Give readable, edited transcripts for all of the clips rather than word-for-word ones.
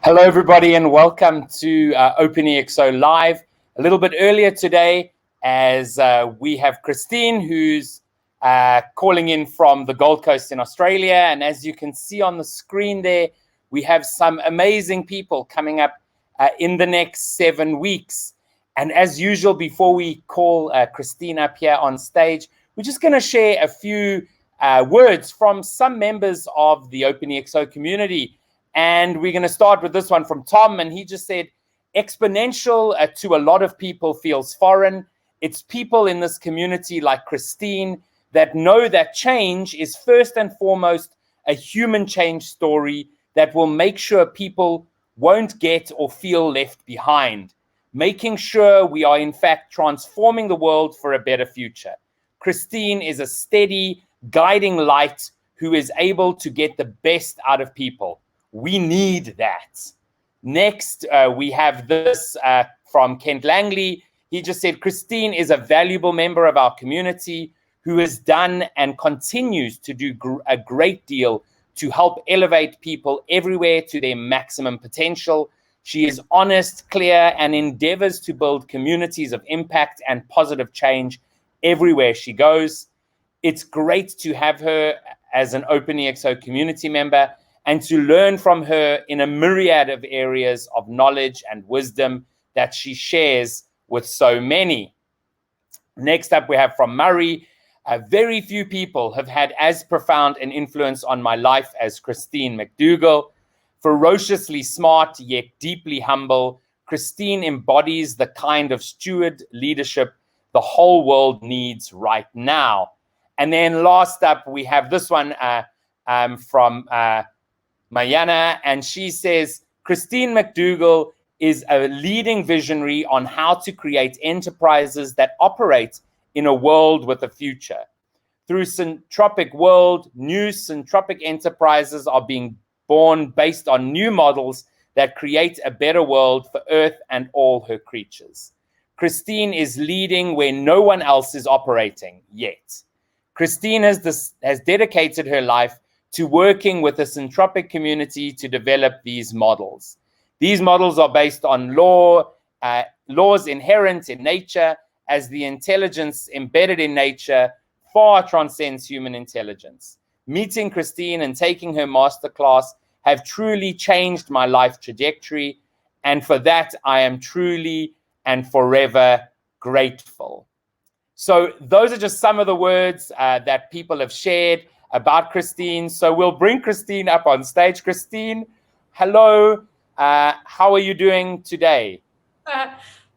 Hello, everybody, and welcome to OpenExO Live. A little bit earlier today, as we have Christine, who's calling in from the Gold Coast in Australia. And as you can see on the screen there, we have some amazing people coming up in the next 7 weeks. And as usual, before we call Christine up here on stage, we're just going to share a few words from some members of the OpenExO community. And we're going to start with this one from Tom, and he just said, exponential to a lot of people feels foreign. It's people in this community like Christine that know that change is first and foremost a human change story that will make sure people won't get or feel left behind, making sure we are in fact transforming the world for a better future. Christine is a steady, guiding light who is able to get the best out of people. We need that. Next, we have this from Kent Langley. He just said, Christine is a valuable member of our community who has done and continues to do a great deal to help elevate people everywhere to their maximum potential. She is honest, clear, and endeavors to build communities of impact and positive change everywhere she goes. It's great to have her as an OpenExO community member and to learn from her in a myriad of areas of knowledge and wisdom that she shares with so many. Next up, we have from Murray, very few people have had as profound an influence on my life as Christine McDougall. Ferociously smart, yet deeply humble, Christine embodies the kind of steward leadership the whole world needs right now. And then last up, we have this one from Mayana, and she says, Christine McDougall is a leading visionary on how to create enterprises that operate in a world with a future. Through Syntropic World, new Syntropic Enterprises are being born based on new models that create a better world for Earth and all her creatures. Christine is leading where no one else is operating yet. Christine has dedicated her life to working with the Syntropic community to develop these models. These models are based on laws inherent in nature, as the intelligence embedded in nature far transcends human intelligence. Meeting Christine and taking her masterclass have truly changed my life trajectory, and for that I am truly and forever grateful. So those are just some of the words that people have shared about Christine. So we'll bring Christine up on stage. Christine, hello. How are you doing today?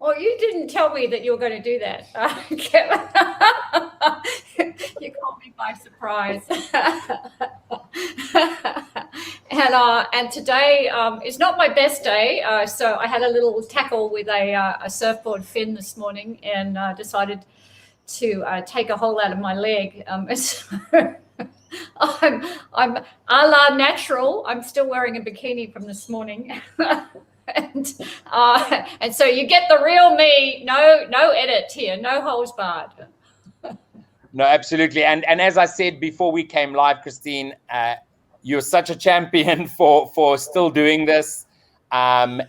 Well, you didn't tell me that you were going to do that. You caught me by surprise. And today is not my best day. So I had a little tackle with a surfboard fin this morning and decided to take a hole out of my leg. I'm a la natural. I'm still wearing a bikini from this morning. and so you get the real me, no edit here, no holes barred. No, absolutely. And as I said before we came live, Christine, you're such a champion for still doing this. And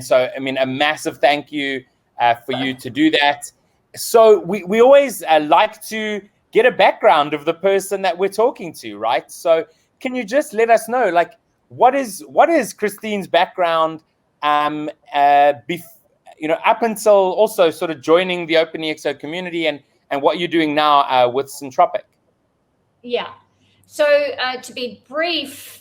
so, I mean, a massive thank you for you to do that. So we always like to get a background of the person that we're talking to, right? So can you just let us know, like, what is Christine's background, up until also sort of joining the OpenExO community and what you're doing now with Syntropic? Yeah. So to be brief,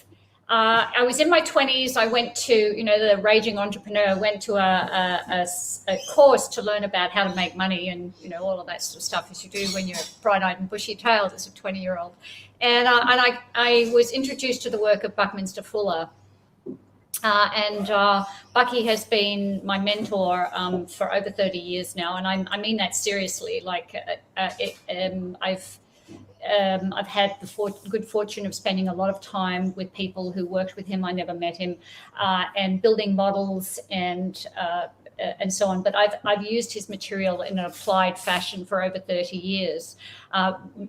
I was in my 20s. I went to, the raging entrepreneur, went to a course to learn about how to make money and, all of that sort of stuff as you do when you're bright-eyed and bushy-tailed as a 20-year-old. And I was introduced to the work of Buckminster Fuller. Bucky has been my mentor for over 30 years now. And I mean that seriously. Like I've had the good fortune of spending a lot of time with people who worked with him. I never met him, and building models and so on. But I've used his material in an applied fashion for over 30 years.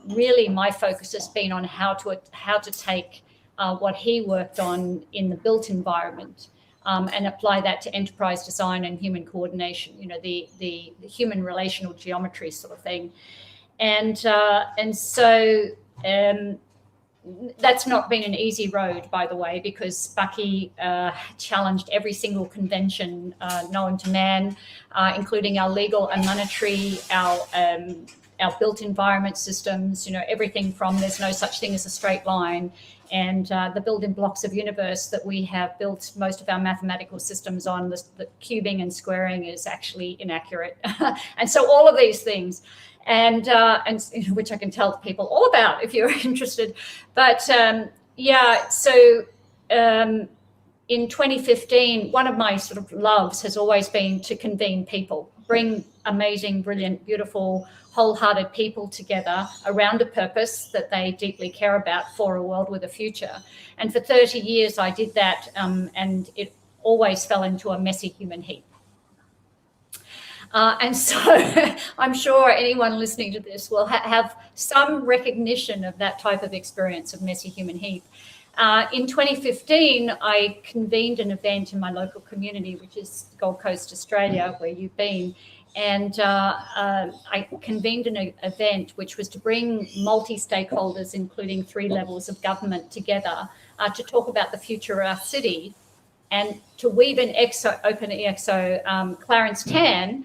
Really, my focus has been on how to take what he worked on in the built environment and apply that to enterprise design and human coordination, you know, the human relational geometry sort of thing. And so that's not been an easy road, by the way, because Bucky challenged every single convention known to man, including our legal and monetary, our built environment systems, you know, everything from there's no such thing as a straight line, and the building blocks of universe that we have built most of our mathematical systems on, the cubing and squaring is actually inaccurate. And so all of these things, and which I can tell people all about if you're interested. But yeah, so in 2015, one of my sort of loves has always been to convene people, bring amazing, brilliant, beautiful, wholehearted people together around a purpose that they deeply care about for a world with a future. And for 30 years, I did that, and it always fell into a messy human heap. And so I'm sure anyone listening to this will have some recognition of that type of experience of messy human heap. In 2015, I convened an event in my local community, which is Gold Coast, Australia, where you've been. And I convened an event which was to bring multi-stakeholders, including 3 levels of government, together to talk about the future of our city, and to weave in OpenExO, Clarence Tan,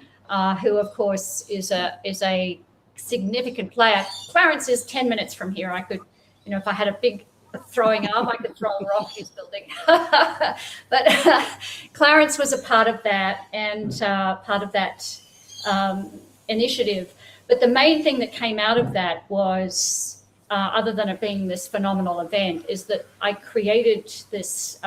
who of course is a significant player. Clarence is 10 minutes from here. I could, you know, if I had a big throwing arm, I could throw a rock his building. But Clarence was a part of that, and part of that initiative. But the main thing that came out of that was, other than it being this phenomenal event, is that I created this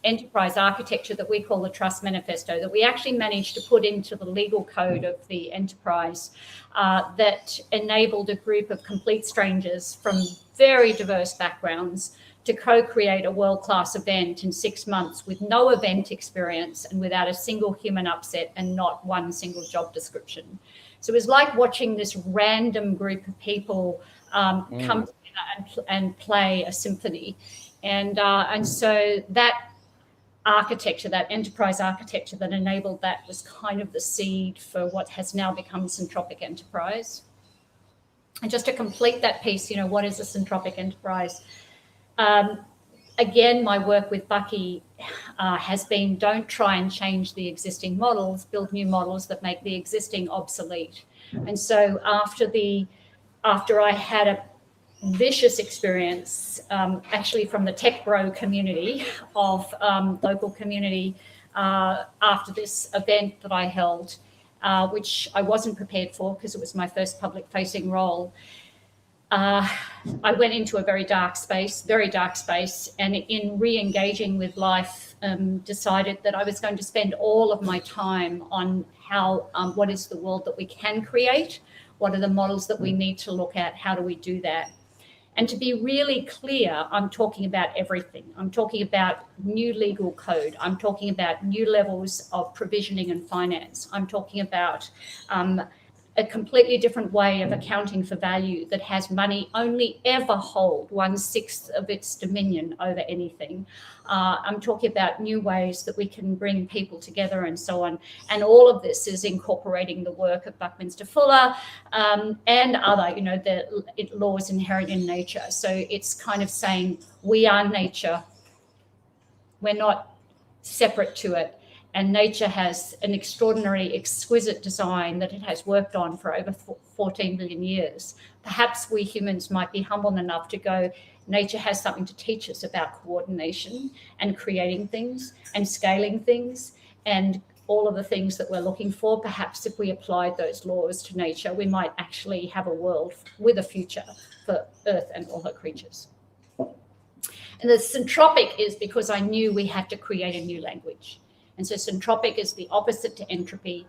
enterprise architecture that we call the Trust Manifesto, that we actually managed to put into the legal code of the enterprise, that enabled a group of complete strangers from very diverse backgrounds to co-create a world-class event in 6 months with no event experience and without a single human upset and not one single job description. So it was like watching this random group of people come together and play a symphony. And so that architecture, that enterprise architecture that enabled that, was kind of the seed for what has now become Syntropic Enterprise. And just to complete that piece, you know, what is a Syntropic Enterprise? Again, my work with Bucky has been, don't try and change the existing models, build new models that make the existing obsolete. And so after I had a vicious experience, actually from the tech bro community of local community, after this event that I held, which I wasn't prepared for because it was my first public facing role. I went into a very dark space, and in re-engaging with life, decided that I was going to spend all of my time on how, what is the world that we can create? What are the models that we need to look at? How do we do that? And to be really clear, I'm talking about everything. I'm talking about new legal code. I'm talking about new levels of provisioning and finance. I'm talking about a completely different way of accounting for value that has money only ever hold 1/6 of its dominion over anything. I'm talking about new ways that we can bring people together and so on. And all of this is incorporating the work of Buckminster Fuller and other, you know, the laws inherent in nature. So it's kind of saying we are nature. We're not separate to it. And nature has an extraordinary, exquisite design that it has worked on for over 14 billion years. Perhaps we humans might be humble enough to go, nature has something to teach us about coordination and creating things and scaling things and all of the things that we're looking for. Perhaps if we applied those laws to nature, we might actually have a world with a future for Earth and all her creatures. And the syntropic is because I knew we had to create a new language. And so syntropic is the opposite to entropy.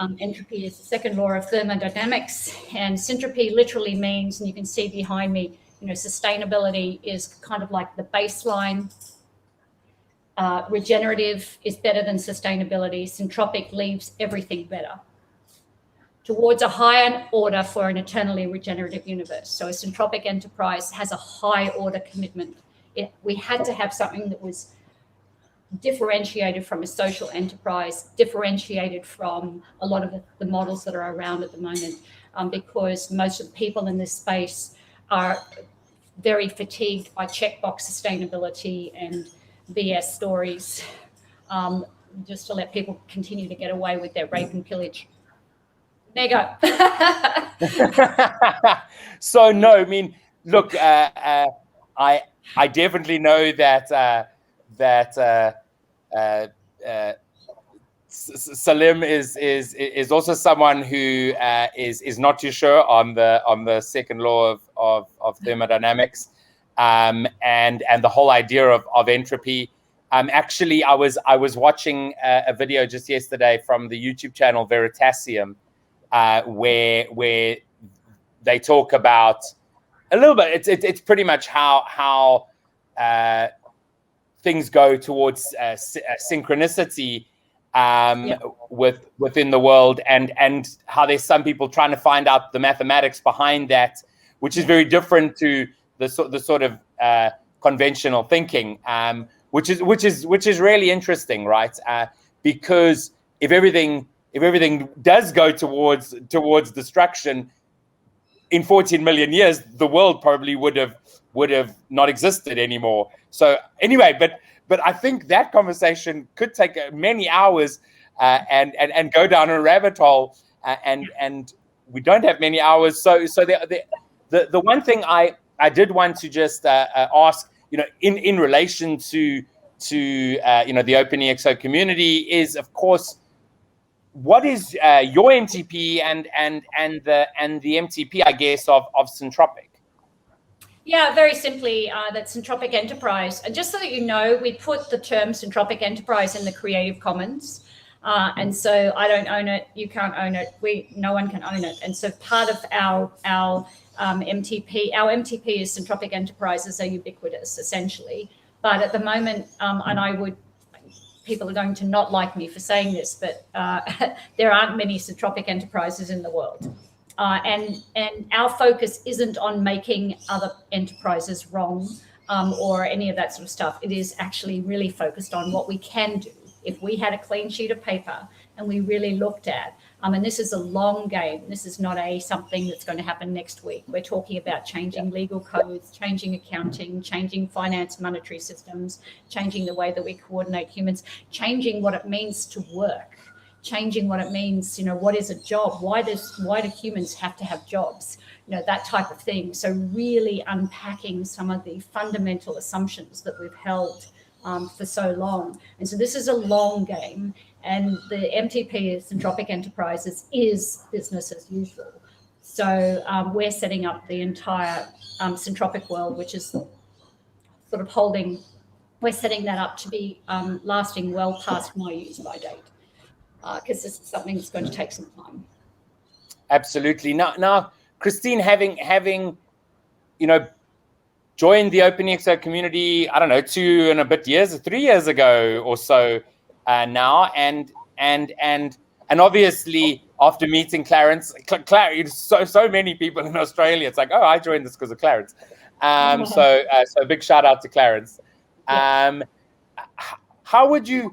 Entropy is the second law of thermodynamics, and syntropy literally means, and you can see behind me, you know, sustainability is kind of like the baseline. Regenerative is better than sustainability. Syntropic leaves everything better towards a higher order for an eternally regenerative universe. So a syntropic enterprise has a high order commitment. We had to have something that was differentiated from a social enterprise, differentiated from a lot of the models that are around at the moment, because most of the people in this space are very fatigued by checkbox sustainability and BS stories, just to let people continue to get away with their rape and pillage. There you go. So no, I mean, look, I definitely know that Salim is also someone who is not too sure on the second law of thermodynamics, and the whole idea of entropy. Actually, I was watching a video just yesterday from the YouTube channel Veritasium, where they talk about a little bit. It's pretty much how things go towards synchronicity within the world, and how there's some people trying to find out the mathematics behind that, which is very different to the sort of conventional thinking, which is really interesting, right? Because if everything does go towards destruction, in 14 million years, the world probably would have not existed anymore. So anyway, but I think that conversation could take many hours and go down a rabbit hole, and we don't have many hours. So the one thing I did want to just ask, in relation to the OpenExO community is, of course, what is your MTP and the MTP, I guess, of Syntropic? Yeah, very simply, that's Syntropic Enterprise. And just so that you know, we put the term Syntropic Enterprise in the Creative Commons. And so I don't own it, you can't own it, no one can own it. And so part of our MTP is Syntropic Enterprises are ubiquitous, essentially. But at the moment, and people are going to not like me for saying this, but there aren't many Syntropic Enterprises in the world. And our focus isn't on making other enterprises wrong or any of that sort of stuff. It is actually really focused on what we can do. If we had a clean sheet of paper and we really looked at, and this is a long game. This is not something that's going to happen next week. We're talking about changing legal codes, changing accounting, changing finance, monetary systems, changing the way that we coordinate humans, changing what it means to work, changing what it means, what is a job? Why do humans have to have jobs? That type of thing. So really unpacking some of the fundamental assumptions that we've held for so long. And so this is a long game. And the MTP is Syntropic Enterprises is business as usual. So we're setting up the entire Syntropic world, which is sort of we're setting that up to be lasting well past my use-by date, because this is something that's going to take some time. Absolutely. Now, Christine, having joined the OpenExO community, I don't know, 2 and a bit years, 3 years ago or so now, and obviously after meeting Clarence, so many people in Australia, it's like, oh, I joined this because of Clarence. So big shout out to Clarence. How would you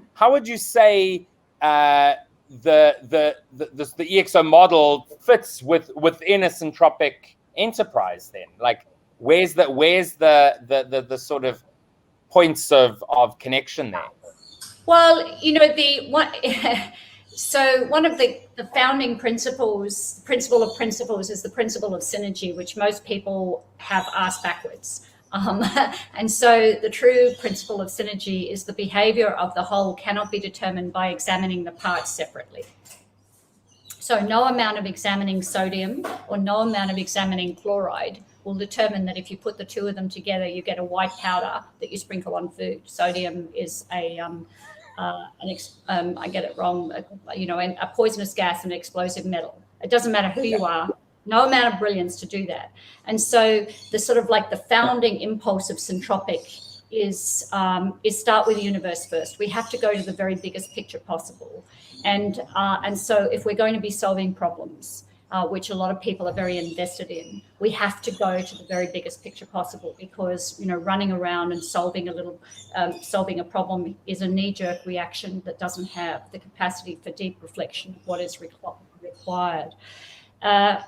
say the EXO model fits within a Syntropic enterprise then? Like, where's the sort of points of connection there? Well, so one of the founding principle of principles is the principle of synergy, which most people have asked backwards. And so the true principle of synergy is the behavior of the whole cannot be determined by examining the parts separately. So no amount of examining sodium or no amount of examining chloride will determine that if you put the two of them together, you get a white powder that you sprinkle on food. Sodium is I get it wrong, a poisonous gas and an explosive metal. It doesn't matter who you are, no amount of brilliance to do that. And so the sort of like the founding impulse of Syntropic is start with the universe first. We have to go to the very biggest picture possible. And so if we're going to be solving problems, which a lot of people are very invested in. We have to go to the very biggest picture possible, because running around and solving a problem is a knee-jerk reaction that doesn't have the capacity for deep reflection of what is required. And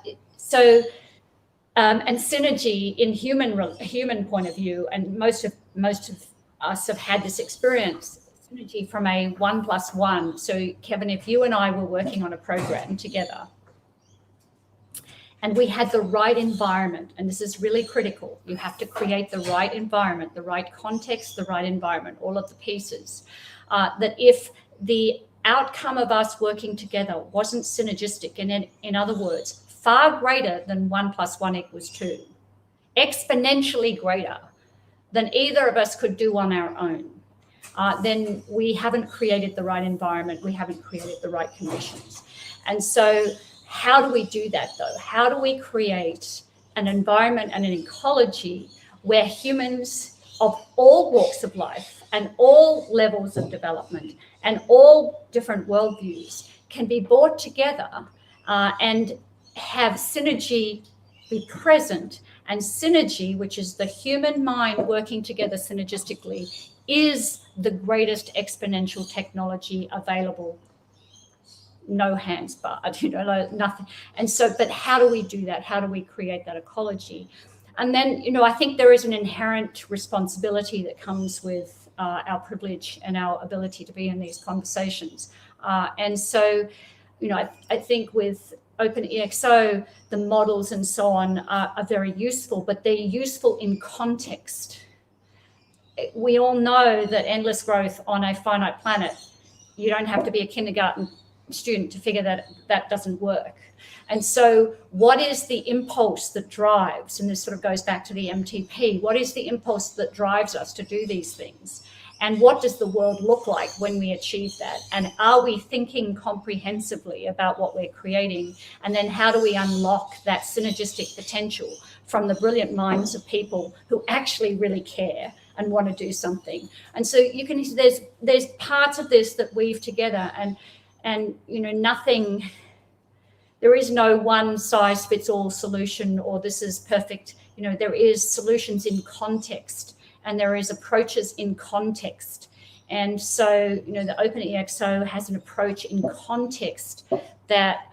synergy in human point of view, and most of us have had this experience. Synergy from a 1+1. So Kevin, if you and I were working on a program together, and we had the right environment, and this is really critical, you have to create the right environment, the right context, the right environment, all of the pieces, that if the outcome of us working together wasn't synergistic, and in other words, far greater than 1+1 = 2, exponentially greater than either of us could do on our own, then we haven't created the right environment, we haven't created the right conditions. And so how do we do that, though? How do we create an environment and an ecology where humans of all walks of life and all levels of development and all different worldviews can be brought together and have synergy be present? And synergy, which is the human mind working together synergistically, is the greatest exponential technology available. No hands barred, nothing. And so, but how do we do that? How do we create that ecology? And then, I think there is an inherent responsibility that comes with our privilege and our ability to be in these conversations. And so, I think with OpenExO, the models and so on are very useful, but they're useful in context. We all know that endless growth on a finite planet, you don't have to be a kindergarten student to figure that doesn't work. And so what is the impulse that drives, and this sort of goes back to the MTP, what is the impulse that drives us to do these things? And what does the world look like when we achieve that? And are we thinking comprehensively about what we're creating? And then how do we unlock that synergistic potential from the brilliant minds of people who actually really care and want to do something? And so you can, there's parts of this that weave together, and nothing, there is no one size fits all solution, or this is perfect. There is solutions in context, and there is approaches in context. And so, the OpenExO has an approach in context that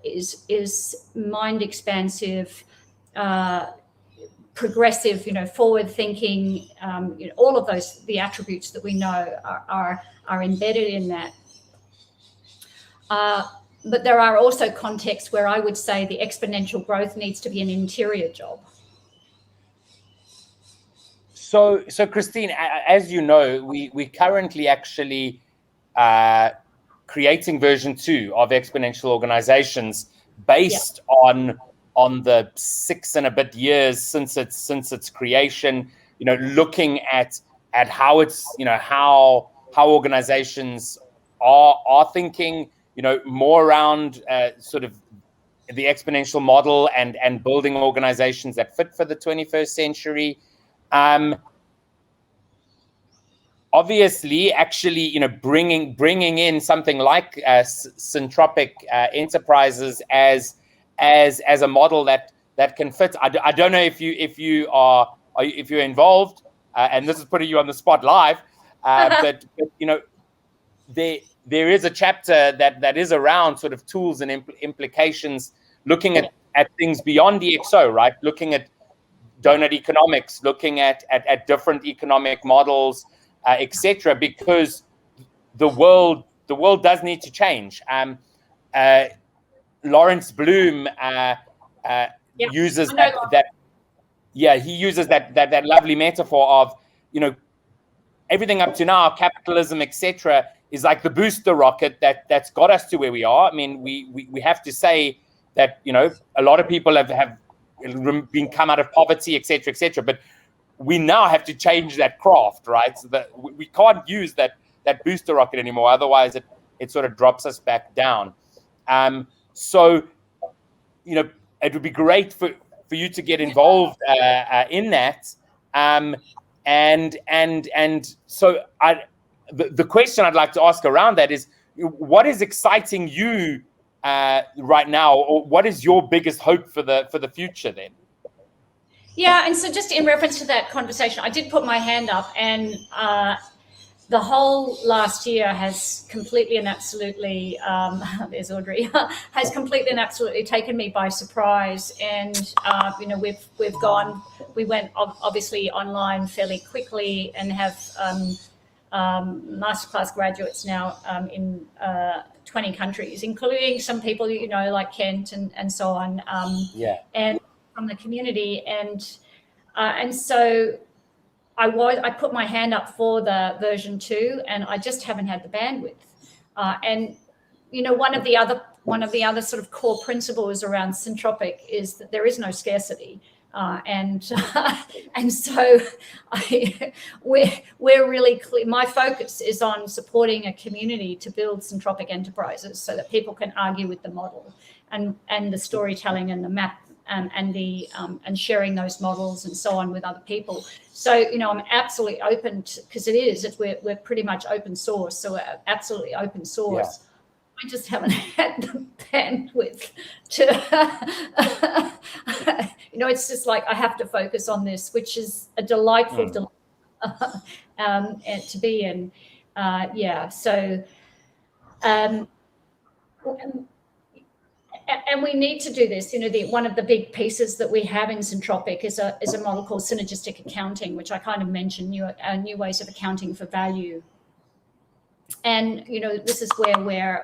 is mind expansive, progressive, forward thinking, all of those, the attributes that we know are embedded in that. But there are also contexts where I would say the exponential growth needs to be an interior job. So Christine, as you know, we currently actually creating version 2 of exponential organizations based on the 6 and a bit years since its creation. Looking at how it's how organizations are thinking. More around sort of the exponential model and building organizations that fit for the 21st century. Obviously, actually, bringing in something like Syntropic Enterprises as a model that can fit. I don't know if you're involved, and this is putting you on the spot live, but there is a chapter that is around sort of tools and implications, looking at things beyond EXO, right? Looking at donut economics, looking at different economic models, etc. Because the world does need to change. Lawrence Bloom uses he uses that lovely metaphor of everything up to now, capitalism, etc., is like the booster rocket that's got us to where we are. I mean, we have to say that a lot of people have been come out of poverty, etc., etc. But we now have to change that craft, right? So that we can't use that booster rocket anymore. Otherwise, it sort of drops us back down. So it would be great for you to get involved in that. And so the question I'd like to ask around that is, what is exciting you right now, or what is your biggest hope for the future then? Yeah, and so just in reference to that conversation, I did put my hand up, and the whole last year has completely and absolutely, there's Audrey, has completely and absolutely taken me by surprise. And, we went obviously online fairly quickly and have masterclass graduates now in 20 countries, including some people, like Kent and so on, and from the community. And so I put my hand up for the version 2, and I just haven't had the bandwidth. And one of the other sort of core principles around Syntropic is that there is no scarcity, and so we're really clear. My focus is on supporting a community to build Syntropic Enterprises so that people can argue with the model and the storytelling and the map. And sharing those models and so on with other people. So, I'm absolutely open to, because we're pretty much open source. So we're absolutely open source. Yeah. I just haven't had the bandwidth to, it's just like I have to focus on this, which is a delightful and to be in. So, and we need to do this. One of the big pieces that we have in Syntropic is a model called synergistic accounting, which I kind of mentioned, new ways of accounting for value. And this is where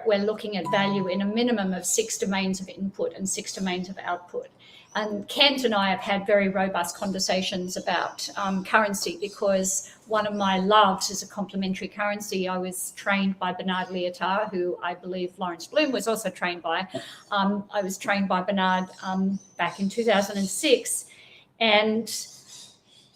we're looking at value in a minimum of 6 domains of input and 6 domains of output. And Kent and I have had very robust conversations about currency, because one of my loves is a complementary currency. I was trained by Bernard Liotard, who I believe Lawrence Bloom was also trained by. I was trained by Bernard back in 2006. And,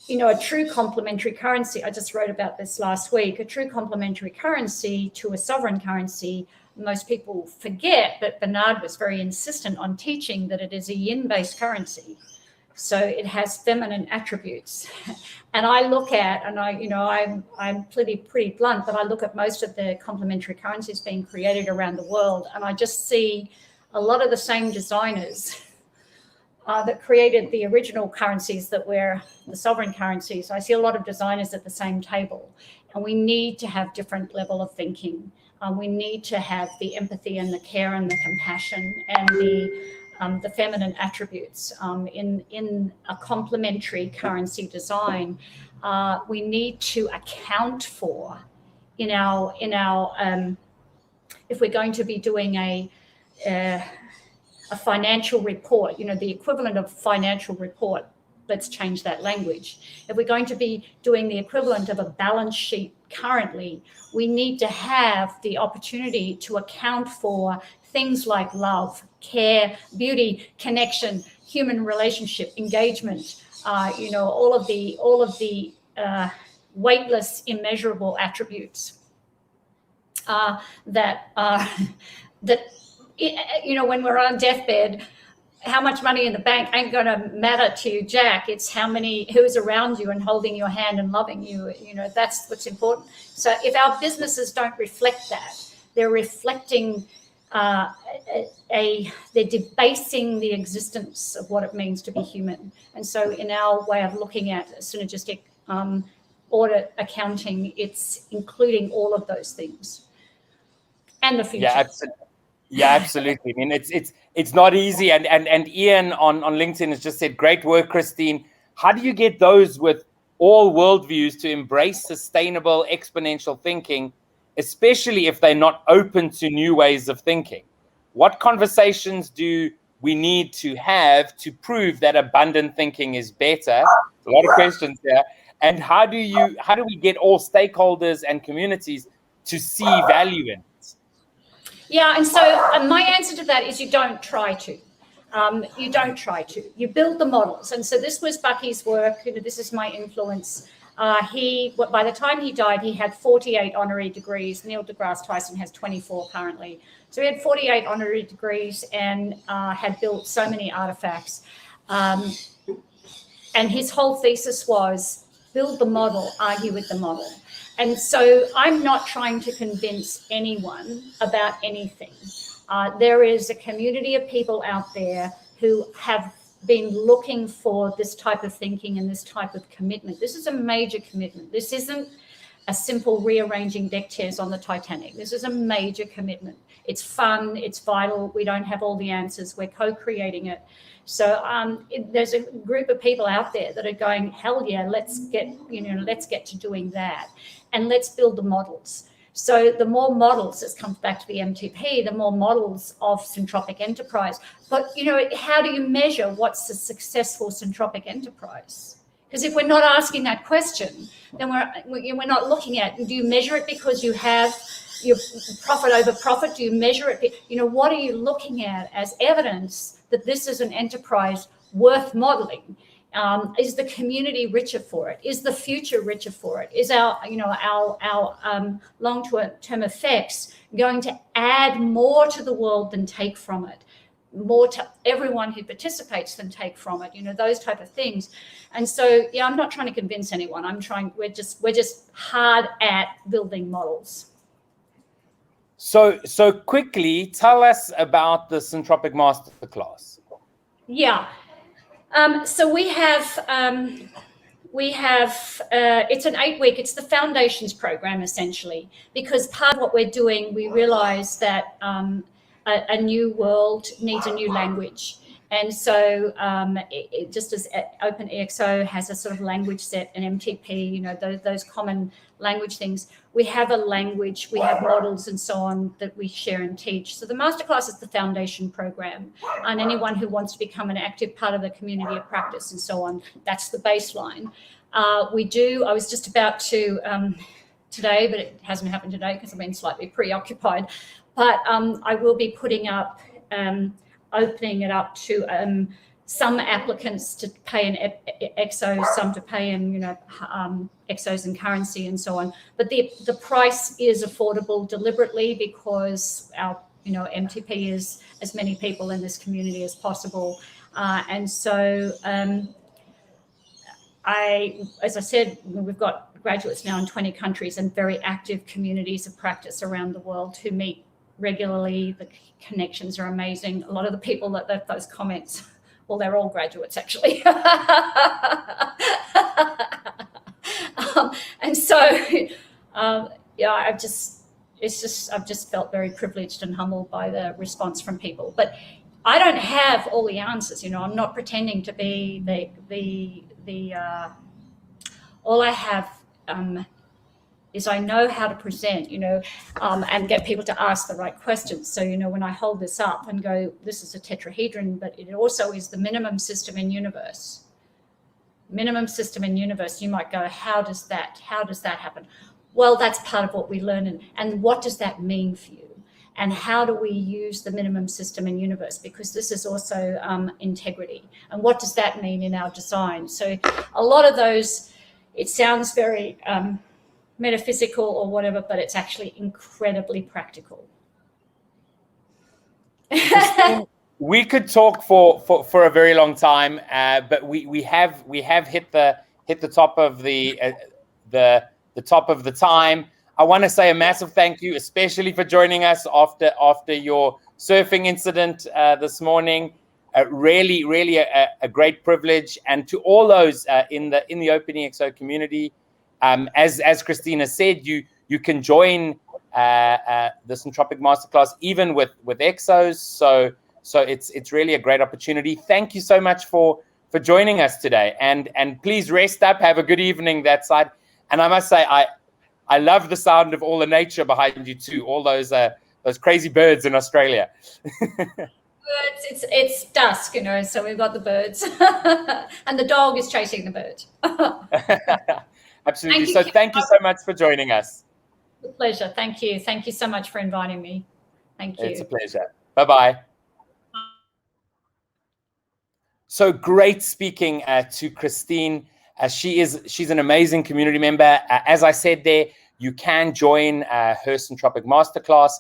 a true complementary currency, I just wrote about this last week, a true complementary currency to a sovereign currency, most people forget, but Bernard was very insistent on teaching that it is a yin-based currency. So it has feminine attributes. And I look at, and I'm pretty blunt, but I look at most of the complementary currencies being created around the world, and I just see a lot of the same designers that created the original currencies that were the sovereign currencies. I see a lot of designers at the same table, and we need to have different level of thinking. We need to have the empathy and the care and the compassion and the feminine attributes in a complementary currency design. We need to account for in our if we're going to be doing a financial report, the equivalent of financial report. Let's change that language. If we're going to be doing the equivalent of a balance sheet currently, we need to have the opportunity to account for things like love, care, beauty, connection, human relationship, engagement, all of the weightless, immeasurable attributes that when we're on deathbed, how much money in the bank ain't going to matter to you, Jack. It's who's around you and holding your hand and loving you. That's what's important. So if our businesses don't reflect that, they're reflecting, they're debasing the existence of what it means to be human. And so in our way of looking at synergistic audit accounting, it's including all of those things and the future. Yeah, absolutely. I mean, it's not easy. And Ian on LinkedIn has just said, great work, Christine. How do you get those with all worldviews to embrace sustainable exponential thinking, especially if they're not open to new ways of thinking? What conversations do we need to have to prove that abundant thinking is better? A lot of questions here. And how do we get all stakeholders and communities to see value in it? Yeah, and so my answer to that is you don't try to. You don't try to. You build the models. And so this was Bucky's work. This is my influence. By the time he died, he had 48 honorary degrees. Neil deGrasse Tyson has 24 currently. So he had 48 honorary degrees and had built so many artifacts. And his whole thesis was build the model, argue with the model. And so I'm not trying to convince anyone about anything. There is a community of people out there who have been looking for this type of thinking and this type of commitment. This is a major commitment. This isn't a simple rearranging deck chairs on the Titanic. This is a major commitment. It's fun, it's vital. We don't have all the answers. We're co-creating it. So there's a group of people out there that are going, hell yeah, let's get to doing that. And let's build the models. So the more models, this comes back to the MTP, the more models of Syntropic Enterprise. But, how do you measure what's a successful Syntropic Enterprise? Because if we're not asking that question, then we're not looking at, do you measure it because you have your profit over profit? Do you measure it? What are you looking at as evidence that this is an enterprise worth modeling? Is the community richer for it? Is the future richer for it? Is our long-term effects going to add more to the world than take from it? More to everyone who participates than take from it, those type of things. And so, I'm not trying to convince anyone. We're just hard at building models. So quickly, tell us about the Syntropic Masterclass. Yeah. So we have it's an 8-week, it's the foundations program essentially, because part of what we're doing, we realize that a new world needs a new language. And so just as OpenExO has a sort of language set, an MTP, those common language things, we have a language, we have models and so on that we share and teach. So the masterclass is the foundation program, and anyone who wants to become an active part of the community of practice and so on, that's the baseline. I was just about to today, but it hasn't happened today because I've been slightly preoccupied, but I will be putting up opening it up to some applicants to pay in exos, some to pay in exos and currency and so on. But the price is affordable deliberately because our MTP is as many people in this community as possible, and so as I said, we've got graduates now in 20 countries and very active communities of practice around the world who meet regularly. The connections are amazing. A lot of the people that left those comments, well, they're all graduates actually. And so, I've just felt very privileged and humbled by the response from people. But I don't have all the answers. I'm not pretending to be all I have is I know how to present, and get people to ask the right questions. So, when I hold this up and go, this is a tetrahedron, but it also is the minimum system in universe. Minimum system in universe, you might go, how does that happen? Well, that's part of what we learn. And what does that mean for you? And how do we use the minimum system in universe? Because this is also integrity. And what does that mean in our design? So a lot of those, it sounds very metaphysical or whatever, but it's actually incredibly practical. We could talk for a very long time, but we have hit the top of the top of the time. I want to say a massive thank you, especially for joining us after your surfing incident this morning. Really a great privilege, and to all those in the OpenExO community. As Christina said, you can join the Syntropic Masterclass even with exos. So it's really a great opportunity. Thank you so much for joining us today, and please rest up. Have a good evening that side. And I must say, I love the sound of all the nature behind you too. All those crazy birds in Australia. It's dusk, so we've got the birds, and the dog is chasing the birds. Absolutely. Thank you so much for joining us. It's a pleasure. Thank you. Thank you so much for inviting me. Thank you. It's a pleasure. Bye-bye. So great speaking to Christine. She's an amazing community member. As I said there, you can join her Syntropic Masterclass.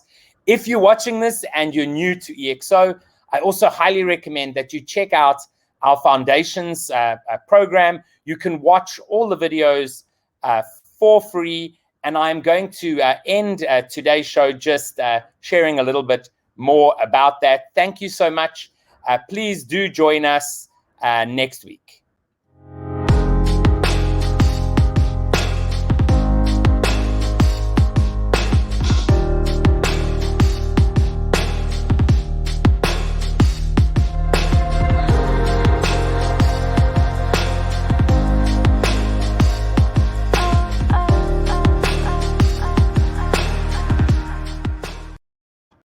If you're watching this and you're new to EXO, I also highly recommend that you check out our Foundations program. You can watch all the videos for free. And I'm going to end today's show just sharing a little bit more about that. Thank you so much. Please do join us next week.